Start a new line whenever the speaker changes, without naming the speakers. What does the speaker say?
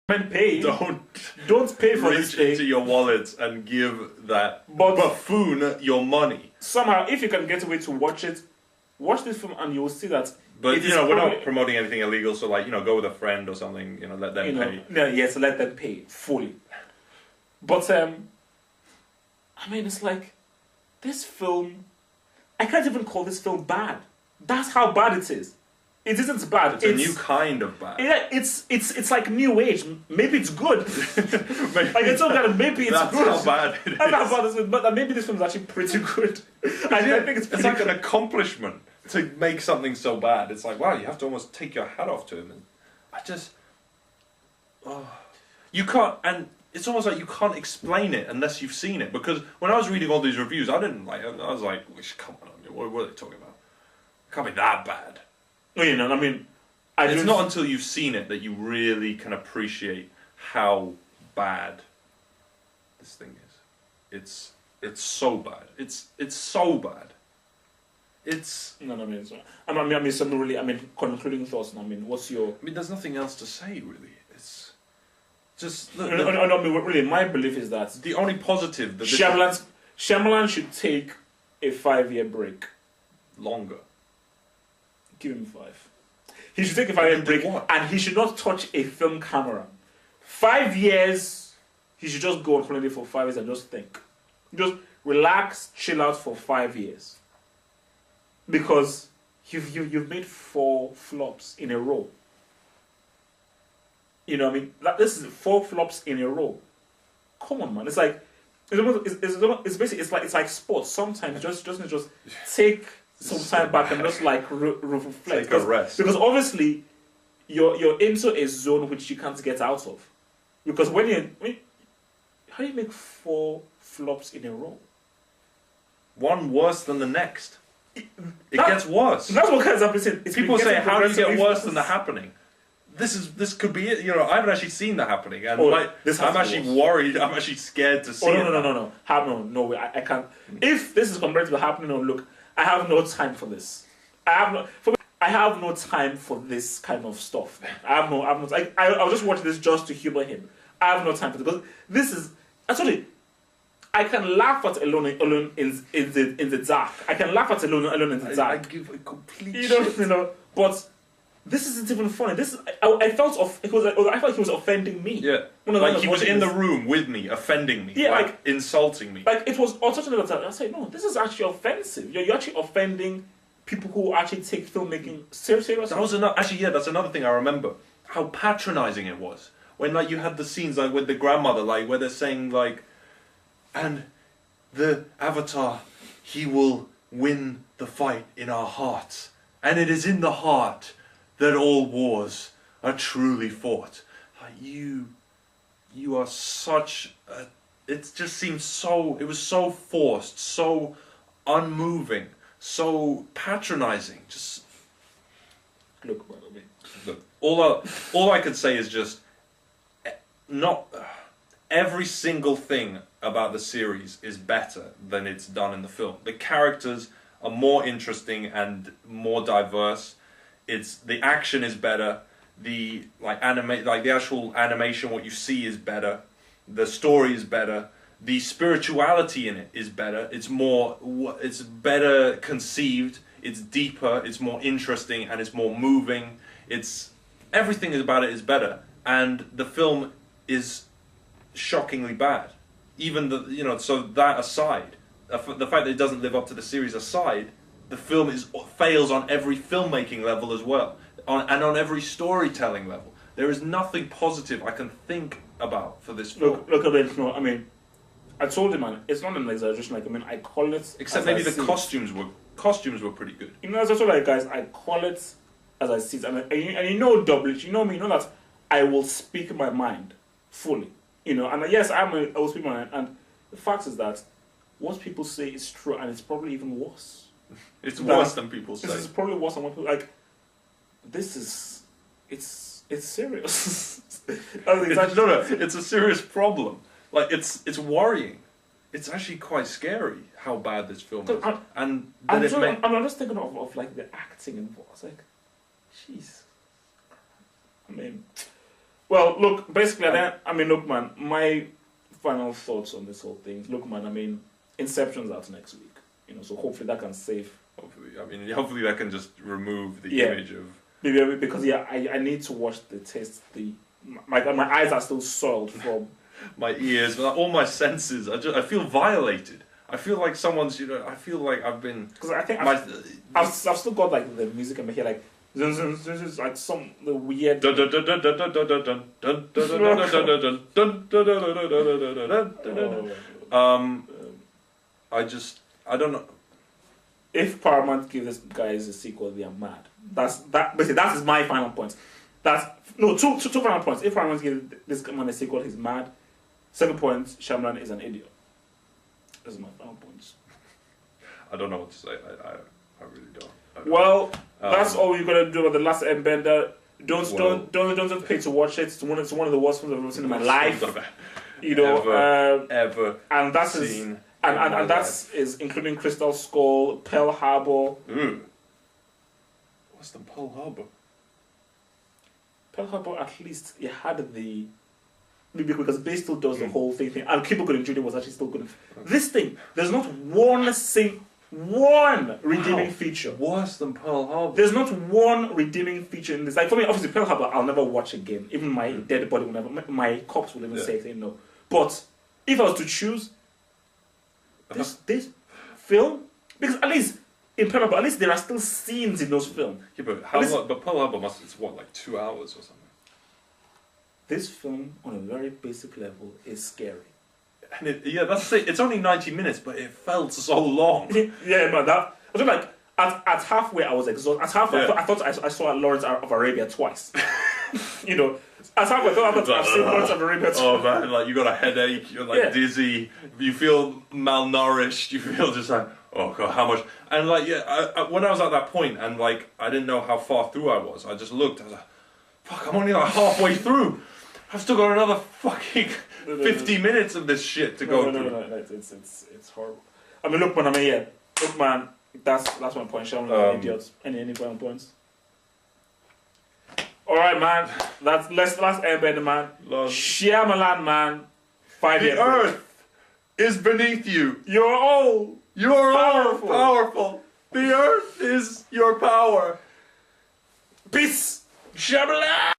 pay. Don't pay for this
reach
thing.
into your wallet and give that
But
buffoon your money.
somehow, if you can get away to watch this film, and you will see that.
But
it
you
is
know, we're
probably-
not promoting anything illegal. So like, you know, go with a friend or something. You know, let them pay.
Yes, let them pay fully. But I mean, it's like this film. I can't even call this film bad. That's how bad it is. It isn't bad.
It's a new kind of bad.
Yeah, it's like new age. Maybe it's good. Like it's all that. Maybe it's
That's
good.
how bad it is.
That's how bad it is. But maybe this film is actually pretty good. I think it's
It's like an accomplishment to make something so bad. It's like, wow, you have to almost take your hat off to him. And I just, you can't, and it's almost like you can't explain it unless you've seen it. Because when I was reading all these reviews, I was like, come on, what are they talking about? It can't be that bad.
You know, I mean,
It's not until you've seen it that you really can appreciate how bad this thing is. It's so bad. It's so bad. It's.
No, I mean, some really. I mean, concluding thoughts. I mean, what's your?
I mean, there's nothing else to say really. It's just.
No, I mean, really, my belief is that
the only positive that
Shyamalan should take a 5-year break.
Longer.
Give him 5. He should take a 5-year break,
what?
and he should not touch a film camera. 5 years, he should just go on holiday for 5 years and just think. Just relax, chill out for 5 years. Because you've made 4 flops in a row. You know what I mean? This is 4 flops in a row. Come on, man. It's like it's basically it's like sports. Sometimes just take some time back and just like reflect.
Take a rest.
Because obviously you're into a zone which you can't get out of. Because how do you make 4 flops in a row?
One worse than the next. It gets worse.
That's what kind of happening.
People say, how do you get worse than The Happening? This could be it. You know, I haven't actually seen The Happening, and I'm actually worried. I'm actually scared to see it.
No way. I can't. If this is compared to The Happening, look, I have no time for this. I have no time for this kind of stuff. I'll just watch this just to humor him. I have no time for this because this is actually. I can laugh at Alone in the Dark. I can laugh at Alone in the Dark.
I give a complete
shit. You know, but this isn't even funny. I felt he was offending me.
Yeah, like he was in the room with me, offending me, like insulting me.
Like it was unfortunate that I said, no, this is actually offensive. You're actually offending people who actually take filmmaking seriously.
That was that's another thing I remember. How patronizing it was when like you had the scenes like with the grandmother, like where they're saying like. And the Avatar, he will win the fight in our hearts. And it is in the heart that all wars are truly fought. You are such a... It just seemed so... It was so forced, so unmoving, so patronizing. Just...
Look,
all I could say is just... Not... Every single thing about the series is better than it's done in the film. The characters are more interesting and more diverse. The action is better. The the actual animation, what you see is better. The story is better. The spirituality in it is better. It's better conceived. It's deeper. It's more interesting and it's more moving. Everything about it is better, and the film is shockingly bad. Even so that aside, the fact that it doesn't live up to the series aside, the film fails on every filmmaking level as well, and on every storytelling level. There is nothing positive I can think about for this film.
Look, I mean, I told him, man, it's not an exaggeration. Like, I mean, I call it.
Except maybe the costumes were pretty good.
You know, that's what guys. I call it as I see it, and you know, you know me, you know that I will speak my mind fully. You know, and yes, I will speak my mind, and the fact is that what people say is true, and it's probably even worse.
It's worse than people say.
It's probably worse than what people like. It's serious.
It's a serious problem. Like it's worrying. It's actually quite scary how bad this film is. I'm
just thinking of like the acting involved. It's like, jeez. I mean, Well, look, basically, look, man, my final thoughts on this whole thing. Look, man, I mean, Inception's out next week. You know, so hopefully that can save.
Hopefully that can just remove the image of.
Maybe because I need to watch the taste. My eyes are still soiled from
my ears, all my senses. I feel violated. I feel like someone's. I feel like I've been.
Because I think I've still got like the music in my head, like like some the weird.
I don't know.
If Paramount give this guys a sequel, they are mad. Basically, that is my final point. Two final points. If Paramount give this man a sequel, he's mad. Second point, Shyamalan is an idiot. Those are my final points.
I don't know what to say. I really don't.
Well, that's all we're gonna do about the last Airbender. Don't pay to watch it. It's one of the worst films I've ever seen in my life. You know,
ever
and that's seen. And that is including Crystal Skull, Pearl Harbor.
What's the Pearl Harbor?
Pearl Harbor, at least it had the. Because Bay still does the whole thing, and Cuba Gooding Jr. was actually still good. This thing, there's not one redeeming feature.
Worse than Pearl Harbor.
There's not one redeeming feature in this. Like for me, obviously, Pearl Harbor, I'll never watch again. Even my dead body will never. My corpse will never say no. But if I was to choose. This film, because at least in Pearl Harbor, at least there are still scenes in those films.
Yeah, but how long? But Pearl Harbor it's like 2 hours or something.
This film, on a very basic level, is scary.
And that's it. It's only 90 minutes, but it felt so long.
Yeah, but I was like at halfway, I was exhausted. At halfway, I thought I saw Lawrence of Arabia twice. You know. As I thought I've seen Lawrence of Arabia twice.
Oh man, like you got a headache, you're like dizzy, you feel malnourished, you feel just like, oh god, how much? And like when I was at that point and like I didn't know how far through I was just looked, I was like, fuck, I'm only like halfway through. I've still got another fucking 50 minutes of this shit to go through.
No, it's horrible. I mean, look, man, that's my point. Shyamalan, idiots. Any final points? All right, man. Last Airbender, man. Shyamalan, man. 5 years.
The earth is beneath you.
You're all
powerful. The earth is your power.
Peace. Shyamalan.